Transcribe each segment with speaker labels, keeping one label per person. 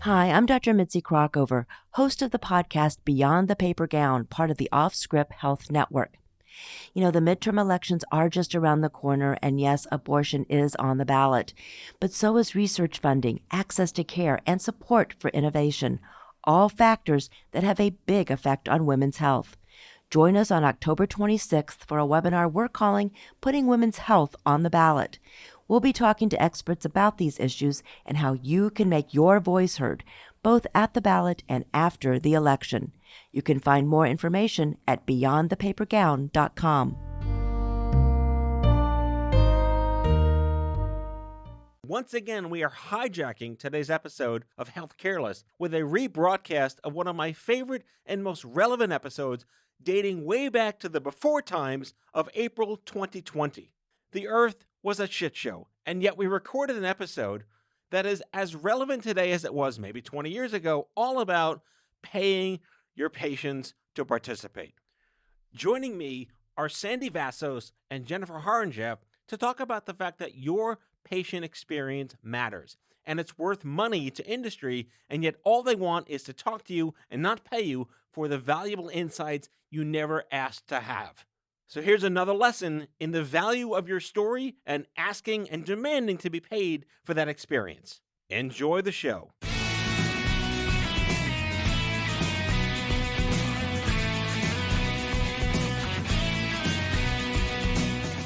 Speaker 1: Hi, I'm Dr. Mitzi Crockover, host of the podcast Beyond the Paper Gown, part of the OffScrip Health Network. You know, the midterm elections are just around the corner, and yes, abortion is on the ballot. But so is research funding, access to care, and support for innovation, all factors that have a big effect on women's health. Join us on October 26th for a webinar we're calling Putting Women's Health on the Ballot. We'll be talking to experts about these issues and how you can make your voice heard, both at the ballot and after the election. You can find more information at beyondthepapergown.com.
Speaker 2: Once again, we are hijacking today's episode of Health Careless with a rebroadcast of one of my favorite and most relevant episodes dating way back to the before times of April 2020. The Earth was a shit show, and yet we recorded an episode that is as relevant today as it was maybe 20 years ago, all about paying your patients to participate. Joining me are Sandy Vassos and Jennifer Horonjeff to talk about the fact that your patient experience matters, and it's worth money to industry, and yet all they want is to talk to you and not pay you for the valuable insights you never asked to have. So here's another lesson in the value of your story and asking and demanding to be paid for that experience. Enjoy the show.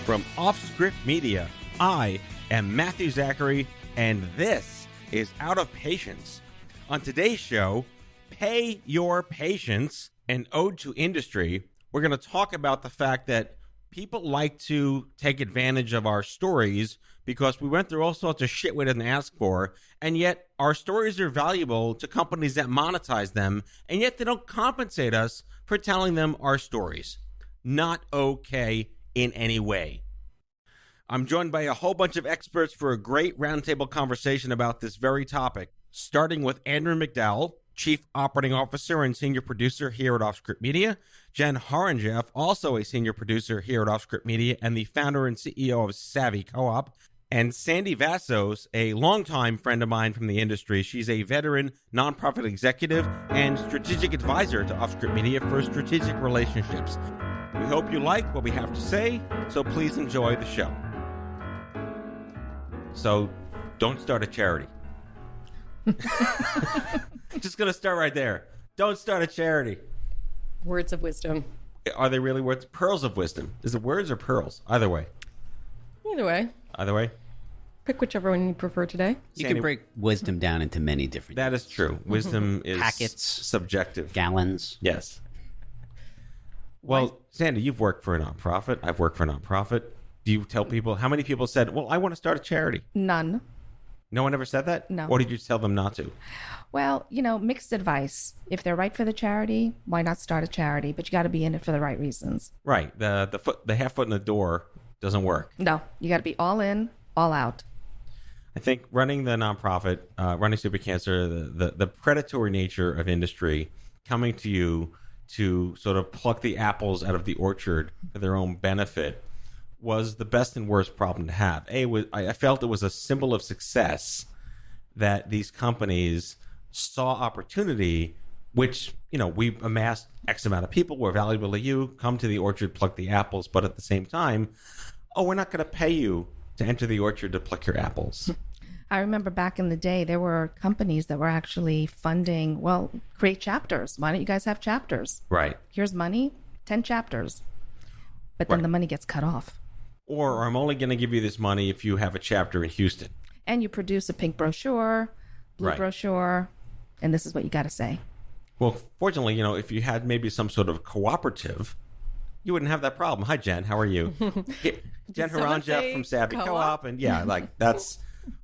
Speaker 2: From OffScrip Media, I am Matthew Zachary, and this is Out of Patience. On today's show, Pay Your Patients, an ode to industry. We're going to talk about the fact that people like to take advantage of our stories because we went through all sorts of shit we didn't ask for, and yet our stories are valuable to companies that monetize them, and yet they don't compensate us for telling them our stories. Not okay in any way. I'm joined by a whole bunch of experts for a great roundtable conversation about this very topic, starting with Andrew MacDowell, Chief Operating Officer and Senior Producer here at OffScrip Media, Jen Horonjeff, also a Senior Producer here at OffScrip Media and the founder and CEO of Savvy Co-op, and Sandy Vassos, a longtime friend of mine from the industry. She's a veteran nonprofit executive and strategic advisor to OffScrip Media for strategic relationships. We hope you like what we have to say, so please enjoy the show. So, don't start a charity. Just going to start right there. Don't start a charity.
Speaker 3: Words of wisdom.
Speaker 2: Are they really words? Pearls of wisdom. Is it words or pearls? Either way.
Speaker 3: Either way.
Speaker 2: Either way.
Speaker 3: Pick whichever one you prefer today.
Speaker 4: You can break wisdom down into many different
Speaker 2: That is true. Wisdom is
Speaker 4: packets,
Speaker 2: subjective.
Speaker 4: gallons.
Speaker 2: Yes. Well, Sandy, you've worked for a nonprofit. I've worked for a nonprofit. Do you tell people, how many people said, well, I want to start a charity?
Speaker 5: None.
Speaker 2: No one ever said that?
Speaker 5: No.
Speaker 2: Or did you tell them not to?
Speaker 5: Well, mixed advice. If they're right for the charity, why not start a charity? But you got to be in it for the right reasons.
Speaker 2: Right. The half foot in the door doesn't work.
Speaker 5: No, you got to be all in, all out.
Speaker 2: I think running the nonprofit, running Super Cancer, the predatory nature of industry coming to you to sort of pluck the apples out of the orchard for their own benefit was the best and worst problem to have. I felt it was a symbol of success that these companies saw opportunity, which, we amassed X amount of people, we're valuable to you, come to the orchard, pluck the apples, but at the same time, we're not going to pay you to enter the orchard to pluck your apples.
Speaker 5: I remember back in the day, there were companies that were actually funding, create chapters. Why don't you guys have chapters?
Speaker 2: Right.
Speaker 5: Here's money, 10 chapters. But then the money gets cut off.
Speaker 2: Or I'm only going to give you this money if you have a chapter in Houston.
Speaker 5: And you produce a pink brochure, blue brochure, and this is what you got to say.
Speaker 2: Well, fortunately, if you had maybe some sort of cooperative, you wouldn't have that problem. Hi, Jen. How are you? Jen Horonjeff from Savvy Co-op. And that's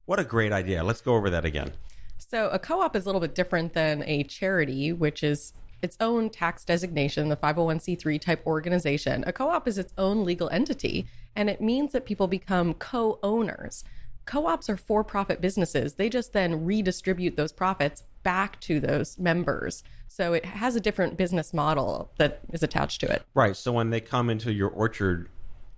Speaker 2: what a great idea. Let's go over that again.
Speaker 3: So a co-op is a little bit different than a charity, which is its own tax designation, the 501c3 type organization. A co-op is its own legal entity, and it means that people become co-owners. Co-ops are for-profit businesses. They just then redistribute those profits back to those members. So it has a different business model that is attached to it.
Speaker 2: Right. So when they come into your orchard,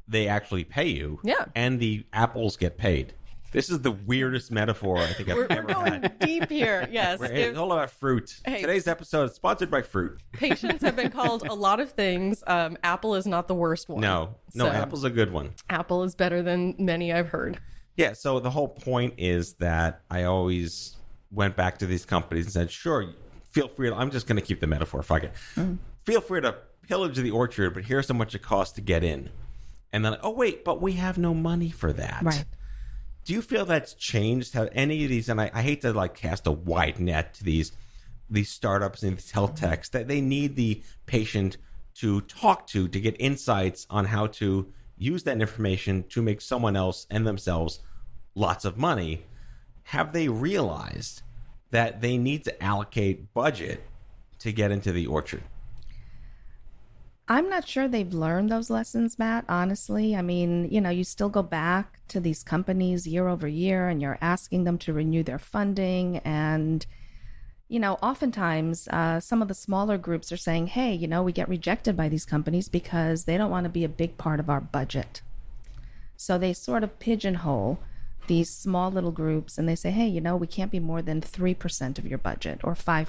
Speaker 2: they actually pay you.
Speaker 3: Yeah.
Speaker 2: And the apples get paid. This is the weirdest metaphor I think I've ever
Speaker 3: going
Speaker 2: had.
Speaker 3: deep here. Yes.
Speaker 2: It's all about fruit.
Speaker 3: Hey.
Speaker 2: Today's episode is sponsored by fruit.
Speaker 3: Patients have been called a lot of things. Apple is not the worst one.
Speaker 2: No,
Speaker 3: So,
Speaker 2: Apple's a good one.
Speaker 3: Apple is better than many I've heard.
Speaker 2: Yeah, so the whole point is that I always went back to these companies and said, sure, feel free to, I'm just going to keep the metaphor, fuck it. Feel free to pillage the orchard, but here's how much it costs to get in. And then, oh, wait, but we have no money for that.
Speaker 5: Right.
Speaker 2: Do you feel that's changed? Have any of these, and I hate to like cast a wide net to these startups and these health techs, that they need the patient to talk to get insights on how to use that information to make someone else and themselves lots of money. Have they realized that they need to allocate budget to get into the orchard?
Speaker 5: I'm not sure they've learned those lessons, Matt, honestly. I mean, you still go back to these companies year over year and you're asking them to renew their funding. And, oftentimes some of the smaller groups are saying, hey, we get rejected by these companies because they don't want to be a big part of our budget. So they sort of pigeonhole these small little groups and they say, hey, we can't be more than 3% of your budget or 5%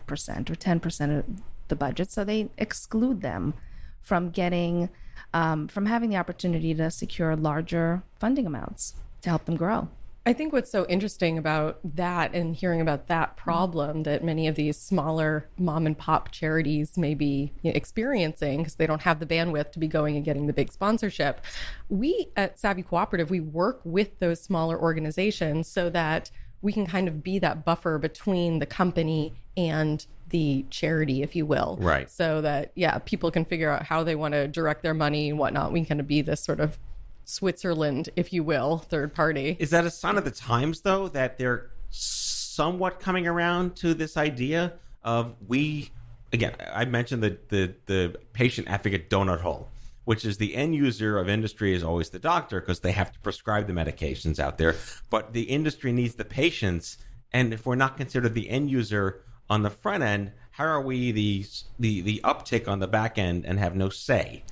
Speaker 5: or 10% of the budget. So they exclude them from getting, from having the opportunity to secure larger funding amounts to help them grow.
Speaker 3: I think what's so interesting about that and hearing about that problem that many of these smaller mom and pop charities may be experiencing because they don't have the bandwidth to be going and getting the big sponsorship. We at Savvy Cooperative, we work with those smaller organizations so that we can kind of be that buffer between the company and the charity, if you will.
Speaker 2: Right.
Speaker 3: So that, people can figure out how they want to direct their money and whatnot. We can kind of be this sort of Switzerland, if you will, third party.
Speaker 2: Is that a sign of the times, though, that they're somewhat coming around to this idea of again, I mentioned the patient advocate donut hole, which is the end user of industry is always the doctor because they have to prescribe the medications out there. But the industry needs the patients. And if we're not considered the end user on the front end, how are we the uptick on the back end and have no say?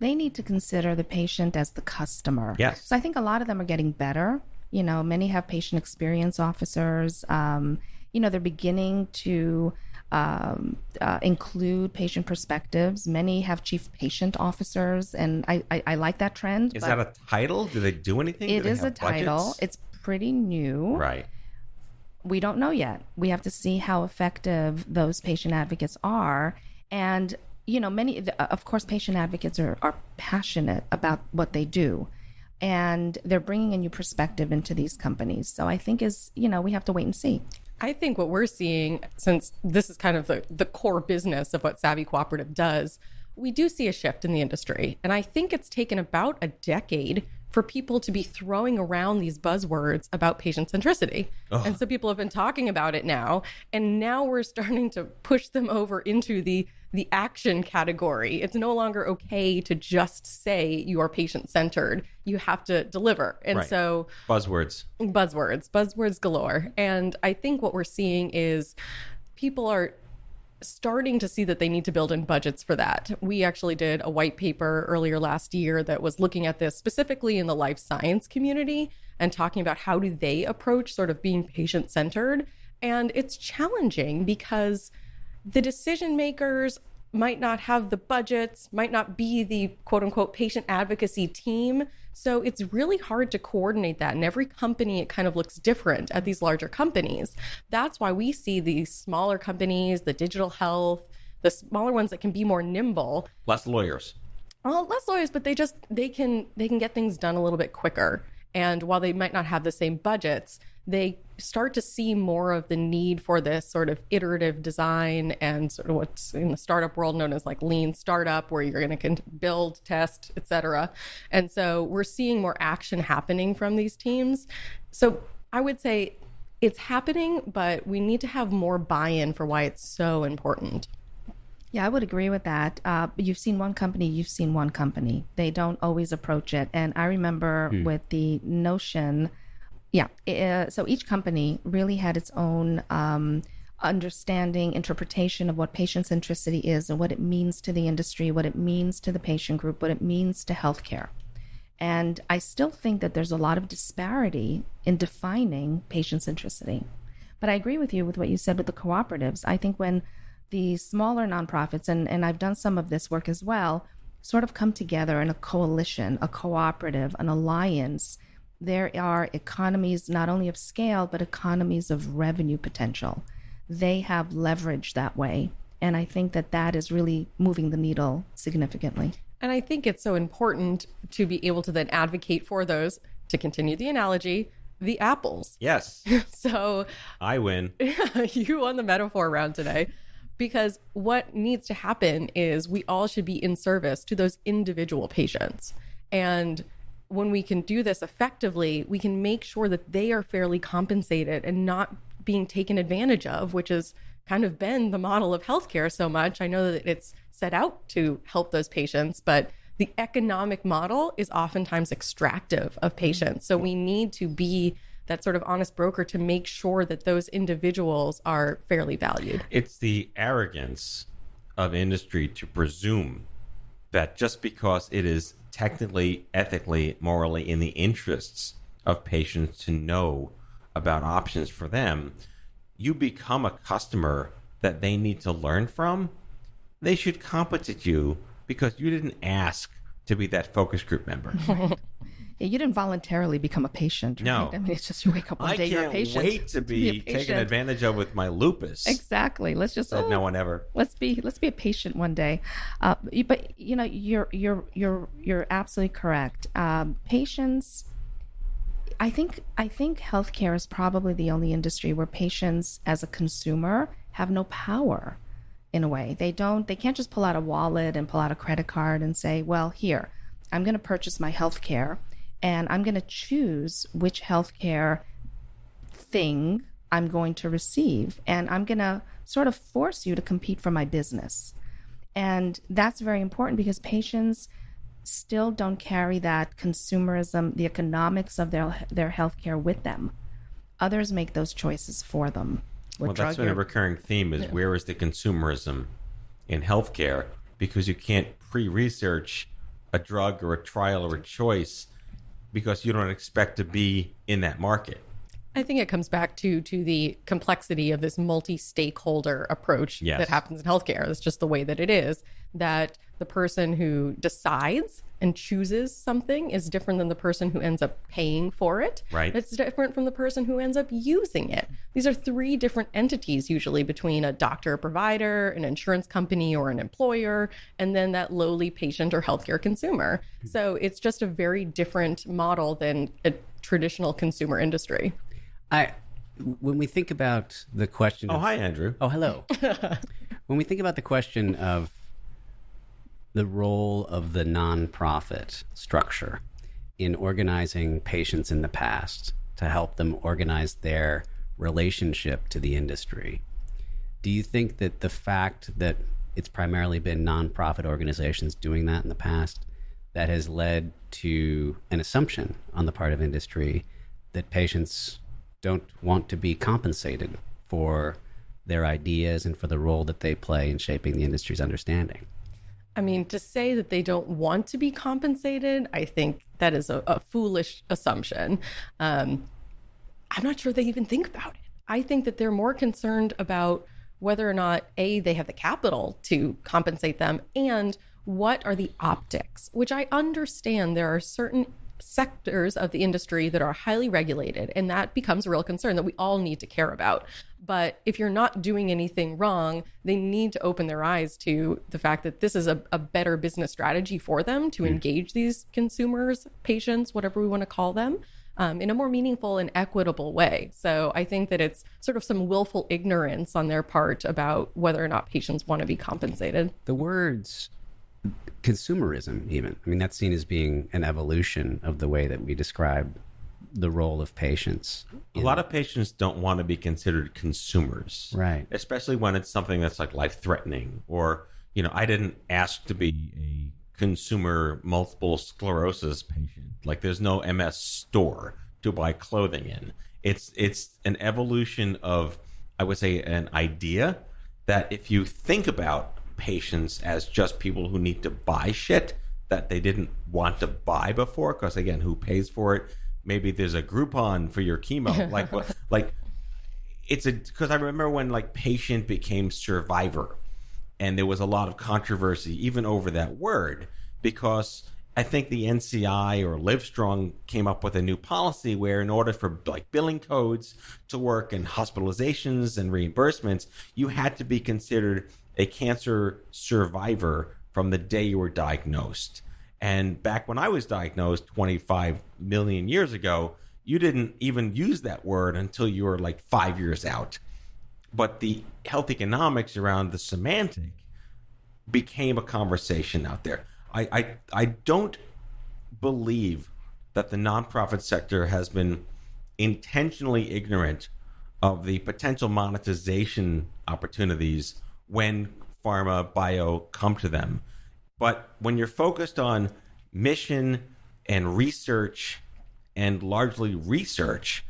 Speaker 5: They need to consider the patient as the customer.
Speaker 2: Yes.
Speaker 5: So I think a lot of them are getting better. Many have patient experience officers. They're beginning to include patient perspectives. Many have chief patient officers, and I like that trend.
Speaker 2: Is that a title? Do they do anything?
Speaker 5: It is a title. It's pretty new.
Speaker 2: Right.
Speaker 5: We don't know yet. We have to see how effective those patient advocates are. And, of course, patient advocates are passionate about what they do. And they're bringing a new perspective into these companies. So I think we have to wait and see.
Speaker 3: I think what we're seeing, since this is kind of the core business of what Savvy Cooperative does, we do see a shift in the industry. And I think it's taken about a decade for people to be throwing around these buzzwords about patient centricity.
Speaker 2: Ugh.
Speaker 3: And so people have been talking about it now. And now we're starting to push them over into the action category. It's no longer okay to just say you are patient-centered. You have to deliver. And
Speaker 2: Right.
Speaker 3: so buzzwords galore. And I think what we're seeing is people are starting to see that they need to build in budgets for that. We actually did a white paper earlier last year that was looking at this specifically in the life science community and talking about how do they approach sort of being patient-centered. And it's challenging because the decision makers might not have the budgets, might not be the quote unquote patient advocacy team. So it's really hard to coordinate that. And every company, it kind of looks different at these larger companies. That's why we see these smaller companies, the digital health, the smaller ones that can be more nimble.
Speaker 2: Less lawyers.
Speaker 3: Well, less lawyers, but they can get things done a little bit quicker. And while they might not have the same budgets, they start to see more of the need for this sort of iterative design and sort of what's in the startup world known as like lean startup, where you're going to build, test, etc. And so we're seeing more action happening from these teams. So I would say it's happening, but we need to have more buy-in for why it's so important.
Speaker 5: Yeah, I would agree with that. You've seen one company. They don't always approach it. And I remember with the notion, so each company really had its own understanding, interpretation of what patient centricity is and what it means to the industry, what it means to the patient group, what it means to healthcare. And I still think that there's a lot of disparity in defining patient centricity. But I agree with you with what you said with the cooperatives. I think when the smaller nonprofits, and I've done some of this work as well, sort of come together in a coalition, a cooperative, an alliance, there are economies not only of scale, but economies of revenue potential. They have leverage that way. And I think that that is really moving the needle significantly.
Speaker 3: And I think it's so important to be able to then advocate for those, to continue the analogy, the apples.
Speaker 2: Yes.
Speaker 3: So
Speaker 2: I win.
Speaker 3: You won the metaphor round today. Because what needs to happen is we all should be in service to those individual patients. And when we can do this effectively, we can make sure that they are fairly compensated and not being taken advantage of, which has kind of been the model of healthcare so much. I know that it's set out to help those patients, but the economic model is oftentimes extractive of patients. So we need to be that sort of honest broker to make sure that those individuals are fairly valued.
Speaker 2: It's the arrogance of industry to presume that just because it is technically, ethically, morally in the interests of patients to know about options for them, you become a customer that they need to learn from. They should compensate you because you didn't ask to be that focus group member.
Speaker 5: Yeah, you didn't voluntarily become a patient, right?
Speaker 2: No.
Speaker 5: I mean, it's just you wake up one day, you're a patient.
Speaker 2: I can't wait to be taken advantage of with my lupus.
Speaker 5: Exactly. Let's just
Speaker 2: Said no one ever.
Speaker 5: Let's be a patient one day. But you know, you're absolutely correct. Patients. I think healthcare is probably the only industry where patients, as a consumer, have no power. In a way, they can't just pull out a wallet and pull out a credit card and say, "Well, here, I'm going to purchase my healthcare." And I'm going to choose which healthcare thing I'm going to receive. And I'm going to sort of force you to compete for my business. And that's very important because patients still don't carry that consumerism, the economics of their healthcare with them. Others make those choices for them.
Speaker 2: Well, that's been a recurring theme is where is the consumerism in healthcare? Because you can't pre-research a drug or a trial or a choice because you don't expect to be in that market.
Speaker 3: I think it comes back to the complexity of this multi-stakeholder approach that happens in healthcare. That's just the way that it is, that the person who decides and chooses something is different than the person who ends up paying for it.
Speaker 2: Right.
Speaker 3: It's different from the person who ends up using it. These are three different entities, usually between a doctor, a provider, an insurance company, or an employer, and then that lowly patient or healthcare consumer. So it's just a very different model than a traditional consumer industry.
Speaker 4: When we think about the question
Speaker 2: hi, Andrew.
Speaker 4: Oh, hello. When we think about the question of the role of the nonprofit structure in organizing patients in the past to help them organize their relationship to the industry, do you think that the fact that it's primarily been nonprofit organizations doing that in the past that has led to an assumption on the part of industry that patients don't want to be compensated for their ideas and for the role that they play in shaping the industry's understanding?
Speaker 3: I mean, to say that they don't want to be compensated, I think that is a foolish assumption. I'm not sure they even think about it. I think that they're more concerned about whether or not, A, they have the capital to compensate them, and what are the optics, which I understand there are certain sectors of the industry that are highly regulated, and that becomes a real concern that we all need to care about. But if you're not doing anything wrong, they need to open their eyes to the fact that this is a better business strategy for them to engage these consumers, patients, whatever we want to call them, in a more meaningful and equitable way. So I think that it's sort of some willful ignorance on their part about whether or not patients want to be compensated.
Speaker 4: The words consumerism, even, I mean, that's seen as being an evolution of the way that we describe the role of patients.
Speaker 2: A lot of patients don't want to be considered consumers.
Speaker 4: Right.
Speaker 2: Especially when it's something that's like life-threatening or, I didn't ask to be a consumer multiple sclerosis patient. Like there's no MS store to buy clothing in. It's an evolution of, I would say, an idea that if you think about patients as just people who need to buy shit, that they didn't want to buy before, because again, who pays for it? Maybe there's a Groupon for your chemo. Like it's because I remember when like patient became survivor, and there was a lot of controversy even over that word, because I think the NCI or Livestrong came up with a new policy where in order for like billing codes to work and hospitalizations and reimbursements, you had to be considered a cancer survivor from the day you were diagnosed. And back when I was diagnosed 25 million years ago, you didn't even use that word until you were like 5 years out. But the health economics around the semantic became a conversation out there. I don't believe that the nonprofit sector has been intentionally ignorant of the potential monetization opportunities when pharma, bio come to them. But when you're focused on mission and research, and largely research,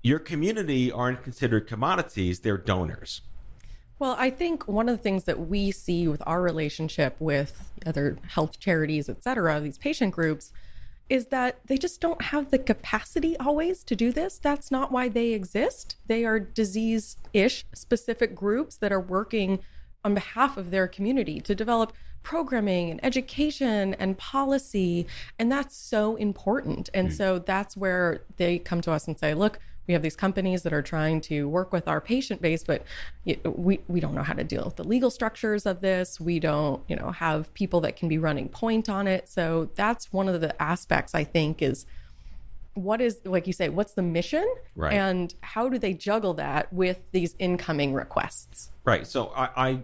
Speaker 2: your community aren't considered commodities, they're donors.
Speaker 3: Well, I think one of the things that we see with our relationship with other health charities, et cetera, these patient groups, is that they just don't have the capacity always to do this. That's not why they exist. They are disease-ish specific groups that are working on behalf of their community to develop programming and education and policy. And that's so important. And so that's where they come to us and say, look, we have these companies that are trying to work with our patient base, but we don't know how to deal with the legal structures of this. We don't, have people that can be running point on it. So that's one of the aspects, I think, is what is, like you say, what's the mission?
Speaker 2: Right.
Speaker 3: And how do they juggle that with these incoming requests?
Speaker 2: Right. So I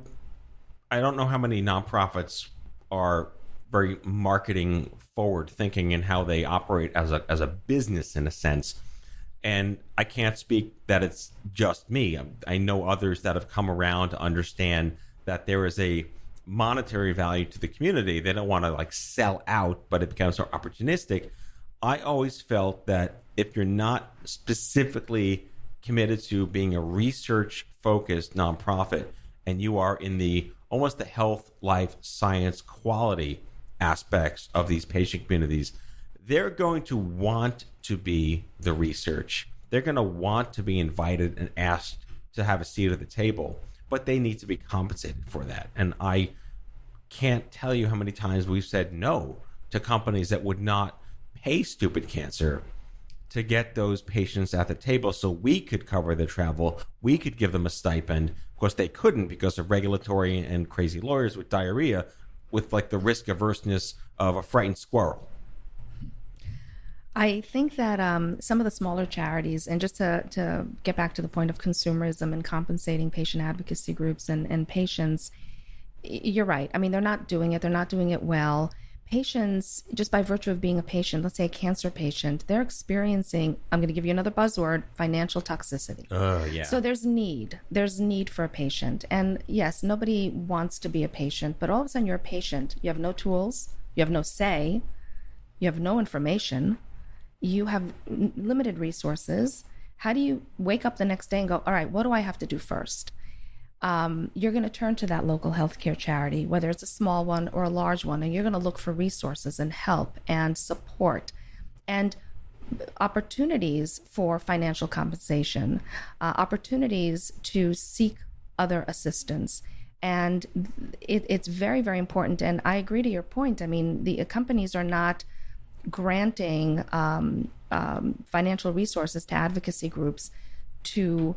Speaker 2: don't know how many nonprofits are very marketing forward thinking in how they operate as a business in a sense. And I can't speak that it's just me. I know others that have come around to understand that there is a monetary value to the community. They don't want to like sell out, but it becomes so opportunistic. I always felt that if you're not specifically committed to being a research-focused nonprofit, and you are in the almost the health, life, science, quality aspects of these patient communities, they're going to want to be the research. They're going to want to be invited and asked to have a seat at the table, but they need to be compensated for that. And I can't tell you how many times we've said no to companies that would not pay Stupid Cancer to get those patients at the table so we could cover the travel, we could give them a stipend. Of course, they couldn't because of regulatory and crazy lawyers with diarrhea, with like the risk averseness of a frightened squirrel.
Speaker 5: I think that some of the smaller charities, and just to get back to the point of consumerism and compensating patient advocacy groups and patients, you're right. I mean, they're not doing it. They're not doing it well. Patients, just by virtue of being a patient, let's say a cancer patient, they're experiencing, I'm going to give you another buzzword, financial toxicity.
Speaker 2: Yeah.
Speaker 5: So there's need for a patient. And yes, nobody wants to be a patient, but all of a sudden you're a patient. You have no tools, you have no say, you have no information, you have limited resources. How do you wake up the next day and go, all right, what do I have to do first? You're going to turn to that local healthcare charity, whether it's a small one or a large one, and you're going to look for resources and help and support and opportunities for financial compensation, opportunities to seek other assistance. And it's very, very important. And I agree to your point. I mean, the companies are not granting financial resources to advocacy groups to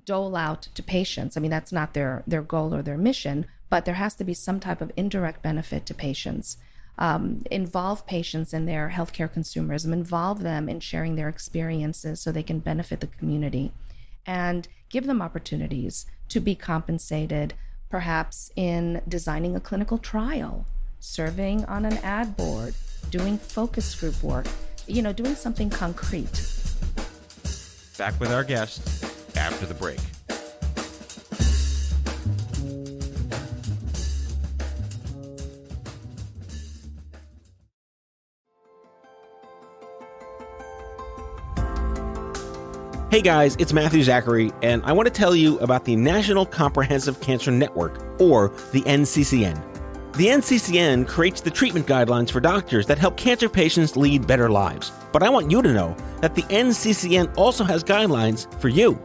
Speaker 5: dole out to patients. I mean, that's not their goal or their mission, but there has to be some type of indirect benefit to patients. Involve patients in their healthcare consumerism, involve them in sharing their experiences so they can benefit the community, and give them opportunities to be compensated, perhaps in designing a clinical trial, serving on an ad board, doing focus group work, doing something concrete.
Speaker 2: Back with our guest after the break. Hey guys, it's Matthew Zachary, and I want to tell you about the National Comprehensive Cancer Network, or the NCCN. The NCCN creates the treatment guidelines for doctors that help cancer patients lead better lives. But I want you to know that the NCCN also has guidelines for you.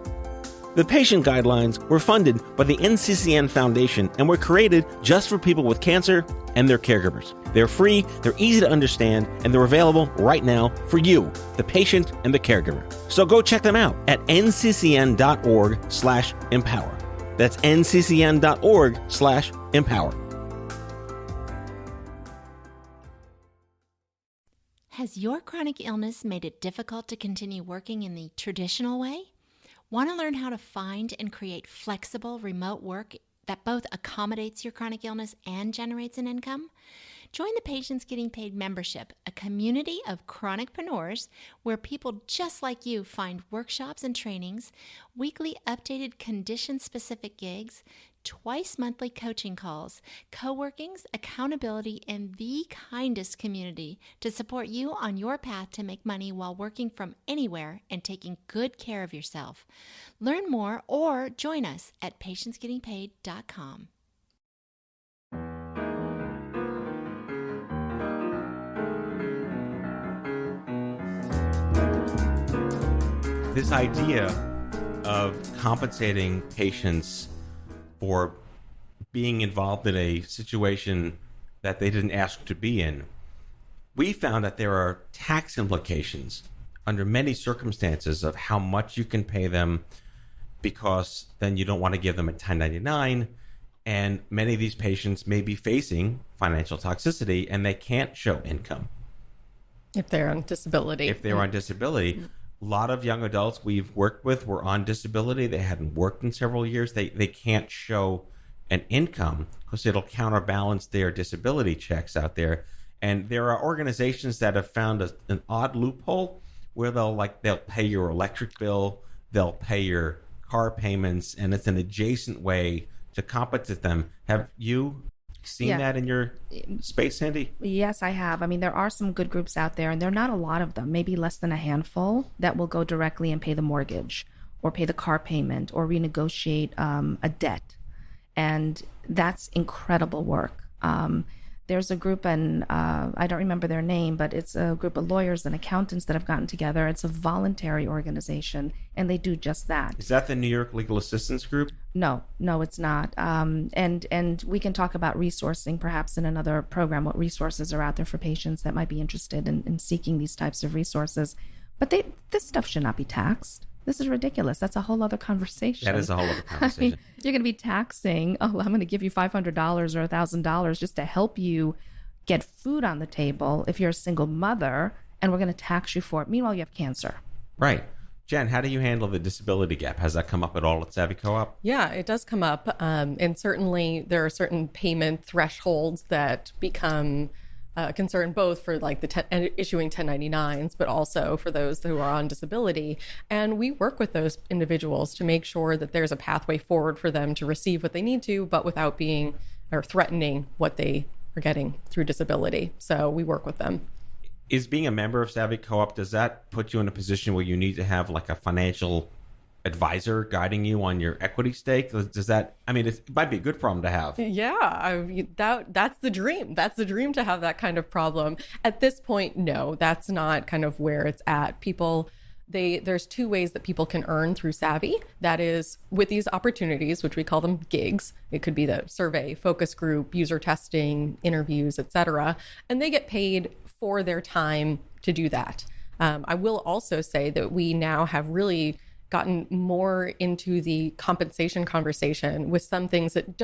Speaker 2: The patient guidelines were funded by the NCCN Foundation and were created just for people with cancer and their caregivers. They're free, they're easy to understand, and they're available right now for you, the patient and the caregiver. So go check them out at nccn.org/empower. That's nccn.org/empower.
Speaker 6: Has your chronic illness made it difficult to continue working in the traditional way? Want to learn how to find and create flexible remote work that both accommodates your chronic illness and generates an income? Join the Patients Getting Paid membership, a community of chronicpreneurs where people just like you find workshops and trainings, weekly updated condition-specific gigs, twice monthly coaching calls, co-workings, accountability, and the kindest community to support you on your path to make money while working from anywhere and taking good care of yourself. Learn more or join us at patientsgettingpaid.com.
Speaker 2: This idea of compensating patients for being involved in a situation that they didn't ask to be in, we found that there are tax implications under many circumstances of how much you can pay them, because then you don't want to give them a 1099, and many of these patients may be facing financial toxicity and they can't show income.
Speaker 3: If they're on disability.
Speaker 2: If they're on disability. A lot of young adults we've worked with were on disability. They hadn't worked in several years. They can't show an income because it'll counterbalance their disability checks out there. And there are organizations that have found an odd loophole where they'll pay your electric bill, they'll pay your car payments, and it's an adjacent way to compensate them. Have you seen that in your space, Sandy?
Speaker 5: Yes, I have. I mean, there are some good groups out there, and there are not a lot of them, maybe less than a handful, that will go directly and pay the mortgage or pay the car payment or renegotiate a debt. And that's incredible work. There's a group, and I don't remember their name, but it's a group of lawyers and accountants that have gotten together. It's a voluntary organization, and they do just that.
Speaker 2: Is that the New York Legal Assistance Group?
Speaker 5: No, it's not. And we can talk about resourcing perhaps in another program, what resources are out there for patients that might be interested in seeking these types of resources. But this stuff should not be taxed. This is ridiculous. That's a whole other conversation.
Speaker 2: That is a whole other conversation.
Speaker 5: I mean, you're going to be taxing, I'm going to give you $500 or $1,000 just to help you get food on the table if you're a single mother, and we're going to tax you for it. Meanwhile, you have cancer.
Speaker 2: Right. Jen, how do you handle the disability gap? Has that come up at all at Savvy Co-op?
Speaker 3: Yeah, it does come up. And certainly there are certain payment thresholds that become concern both for like issuing 1099s, but also for those who are on disability. And we work with those individuals to make sure that there's a pathway forward for them to receive what they need to, but without being or threatening what they are getting through disability. So we work with them.
Speaker 2: Is being a member of Savvy Co-op, does that put you in a position where you need to have like a financial advisor guiding you on your equity stake? Does that, I mean, it might be a good problem to have.
Speaker 3: Yeah, that's the dream. That's the dream, to have that kind of problem. At this point, no, that's not kind of where it's at. There's two ways that people can earn through Savvy. That is with these opportunities, which we call them gigs. It could be the survey, focus group, user testing, interviews, etc. And they get paid for their time to do that. I will also say that we now have really gotten more into the compensation conversation with some things that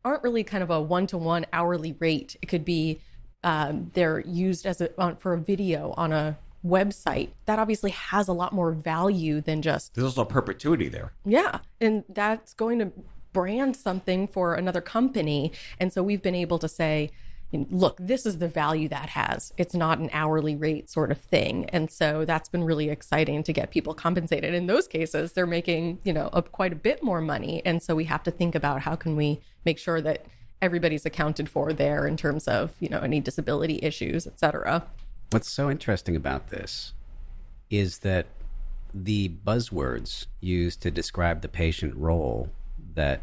Speaker 3: aren't really kind of a one-to-one hourly rate. It could be they're used for a video on a website. That obviously has a lot more value than just...
Speaker 2: There's also a perpetuity there.
Speaker 3: Yeah, and that's going to brand something for another company. And so we've been able to say, look, this is the value that has. It's not an hourly rate sort of thing. And so that's been really exciting to get people compensated. In those cases, they're making, quite a bit more money. And so we have to think about how can we make sure that everybody's accounted for there in terms of, any disability issues, et cetera.
Speaker 4: What's so interesting about this is that the buzzwords used to describe the patient role that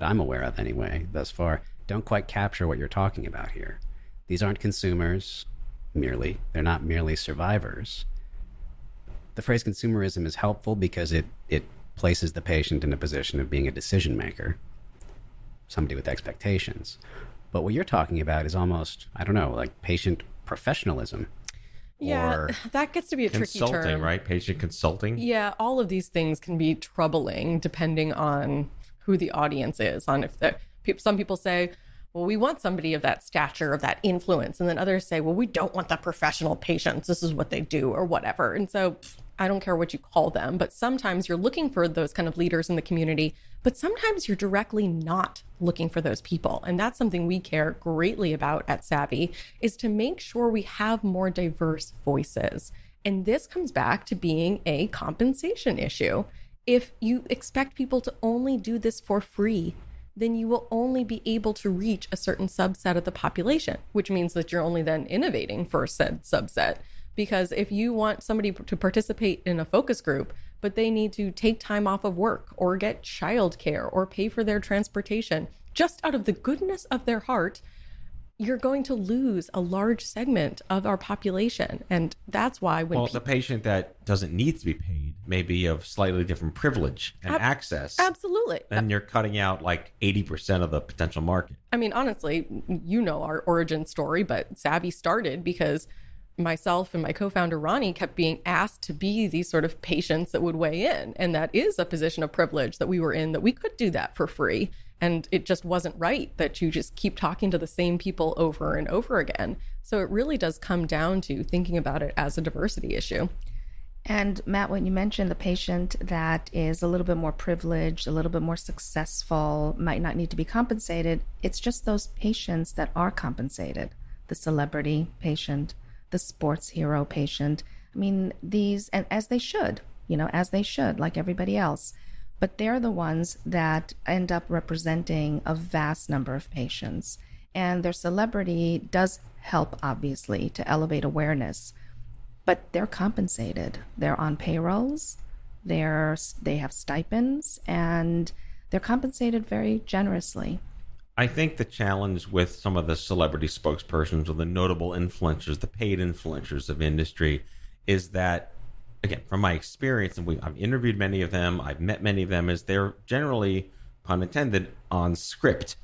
Speaker 4: I'm aware of anyway thus far don't quite capture what you're talking about here. These aren't consumers merely. They're not merely survivors. The phrase consumerism is helpful because it places the patient in a position of being a decision maker, somebody with expectations. But what you're talking about is almost, I don't know, like patient professionalism.
Speaker 3: Yeah,
Speaker 4: or
Speaker 3: that gets to be a tricky term.
Speaker 2: Consulting, right? Patient consulting.
Speaker 3: Yeah, all of these things can be troubling depending on who the audience is. On if some people say, well, we want somebody of that stature, of that influence. And then others say, well, we don't want the professional patients. This is what they do or whatever. And so I don't care what you call them, but sometimes you're looking for those kind of leaders in the community, but sometimes you're directly not looking for those people. And that's something we care greatly about at Savvy, is to make sure we have more diverse voices. And this comes back to being a compensation issue. If you expect people to only do this for free, then you will only be able to reach a certain subset of the population, which means that you're only then innovating for said subset. Because if you want somebody to participate in a focus group, but they need to take time off of work or get childcare or pay for their transportation, just out of the goodness of their heart, you're going to lose a large segment of our population. And that's why when
Speaker 2: the patient that doesn't need to be paid may be of slightly different privilege and access.
Speaker 3: Absolutely.
Speaker 2: And you're cutting out like 80% of the potential market.
Speaker 3: I mean, honestly, you know our origin story, but Savvy started because myself and my co-founder Ronnie kept being asked to be these sort of patients that would weigh in. And that is a position of privilege that we were in, that we could do that for free. And it just wasn't right that you just keep talking to the same people over and over again. So it really does come down to thinking about it as a diversity issue.
Speaker 5: And Matt, when you mentioned the patient that is a little bit more privileged, a little bit more successful, might not need to be compensated, it's just those patients that are compensated. The celebrity patient, the sports hero patient. I mean, these, and as they should, like everybody else. But they're the ones that end up representing a vast number of patients. And their celebrity does help, obviously, to elevate awareness. But they're compensated. They're on payrolls, they have stipends, and they're compensated very generously.
Speaker 2: I think the challenge with some of the celebrity spokespersons or the notable influencers, the paid influencers of industry, is that, again, from my experience, and I've interviewed many of them, I've met many of them, is they're generally, pun intended, on script.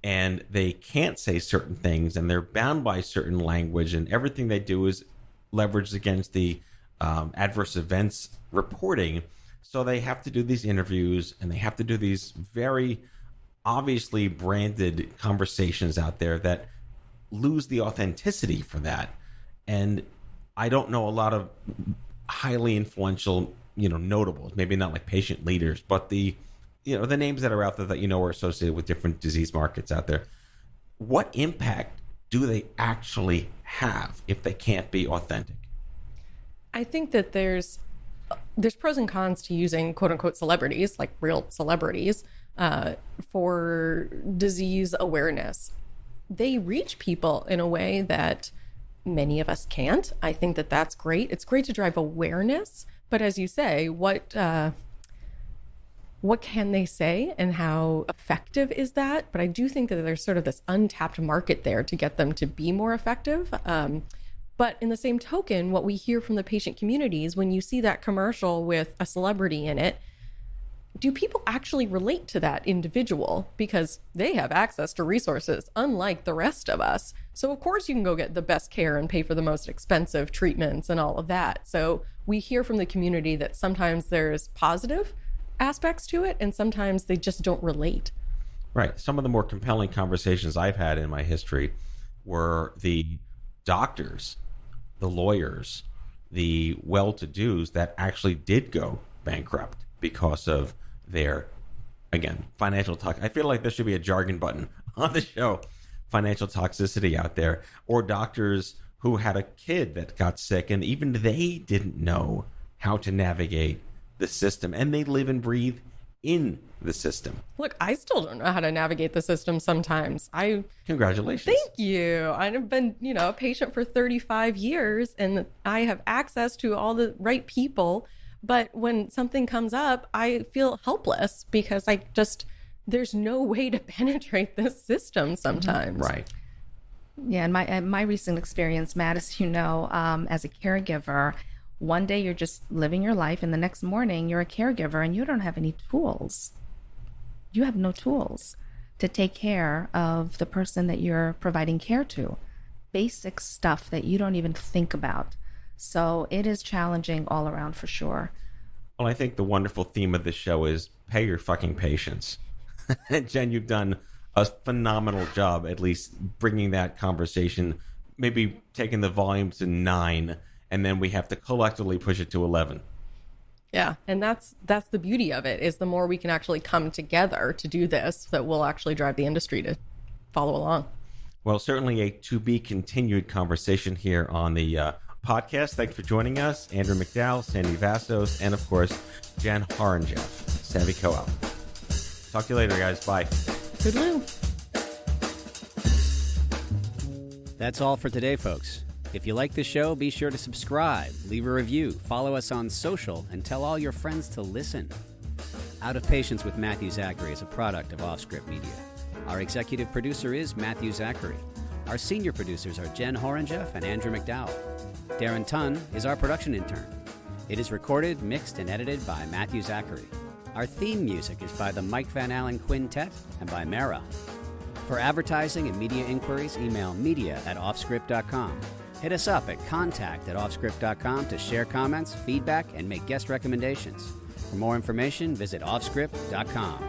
Speaker 2: And they can't say certain things, and they're bound by certain language, and everything they do is leveraged against the adverse events reporting. So they have to do these interviews, and they have to do these very obviously branded conversations out there that lose the authenticity for that. And I don't know a lot of highly influential, notables, maybe not like patient leaders, but the names that are out there that are associated with different disease markets out there. What impact do they actually have if they can't be authentic?
Speaker 3: I think that there's pros and cons to using quote unquote celebrities, like real celebrities, for disease awareness. They reach people in a way that many of us can't. I think that that's great. It's great to drive awareness, but as you say, what can they say and how effective is that? But I do think that there's sort of this untapped market there to get them to be more effective. But in the same token, what we hear from the patient communities, when you see that commercial with a celebrity in it, do people actually relate to that individual? Because they have access to resources, unlike the rest of us. So of course you can go get the best care and pay for the most expensive treatments and all of that. So we hear from the community that sometimes there's positive aspects to it, and sometimes they just don't relate.
Speaker 2: Right. Some of the more compelling conversations I've had in my history were the doctors, the lawyers, the well-to-dos that actually did go bankrupt because of their, again, financial I feel like there should be a jargon button on the show. Financial toxicity out there, or doctors who had a kid that got sick and even they didn't know how to navigate the system, and they live and breathe in the system.
Speaker 3: Look, I still don't know how to navigate the system sometimes.
Speaker 2: Congratulations.
Speaker 3: Thank you. I've been, a patient for 35 years, and I have access to all the right people. But when something comes up, I feel helpless because I just there's no way to penetrate this system sometimes.
Speaker 2: Right.
Speaker 5: Yeah, in my recent experience, Matt, as you know, as a caregiver, one day you're just living your life, and the next morning you're a caregiver and you don't have any tools. You have no tools to take care of the person that you're providing care to. Basic stuff that you don't even think about. So it is challenging all around for sure.
Speaker 2: Well, I think the wonderful theme of this show is pay your fucking patience. Jen, you've done a phenomenal job, at least bringing that conversation, maybe taking the volume to 9, and then we have to collectively push it to 11.
Speaker 3: Yeah, and that's the beauty of it, is the more we can actually come together to do this, that will actually drive the industry to follow along.
Speaker 2: Well, certainly a to-be continued conversation here on the podcast. Thanks for joining us. Andrew MacDowell, Sandy Vassos, and of course, Jen Horonjeff, Savvy Co-op. Talk to you later, guys. Bye.
Speaker 3: Toodaloo.
Speaker 4: That's all for today, folks. If you like the show, be sure to subscribe, leave a review, follow us on social, and tell all your friends to listen. Out of Patience with Matthew Zachary is a product of OffScrip Media. Our executive producer is Matthew Zachary. Our senior producers are Jen Horonjeff and Andrew MacDowell. Darren Tunn is our production intern. It is recorded, mixed, and edited by Matthew Zachary. Our theme music is by the Mike Van Allen Quintet and by Mara. For advertising and media inquiries, email media@offscrip.com. Hit us up at contact@offscrip.com to share comments, feedback, and make guest recommendations. For more information, visit offscrip.com.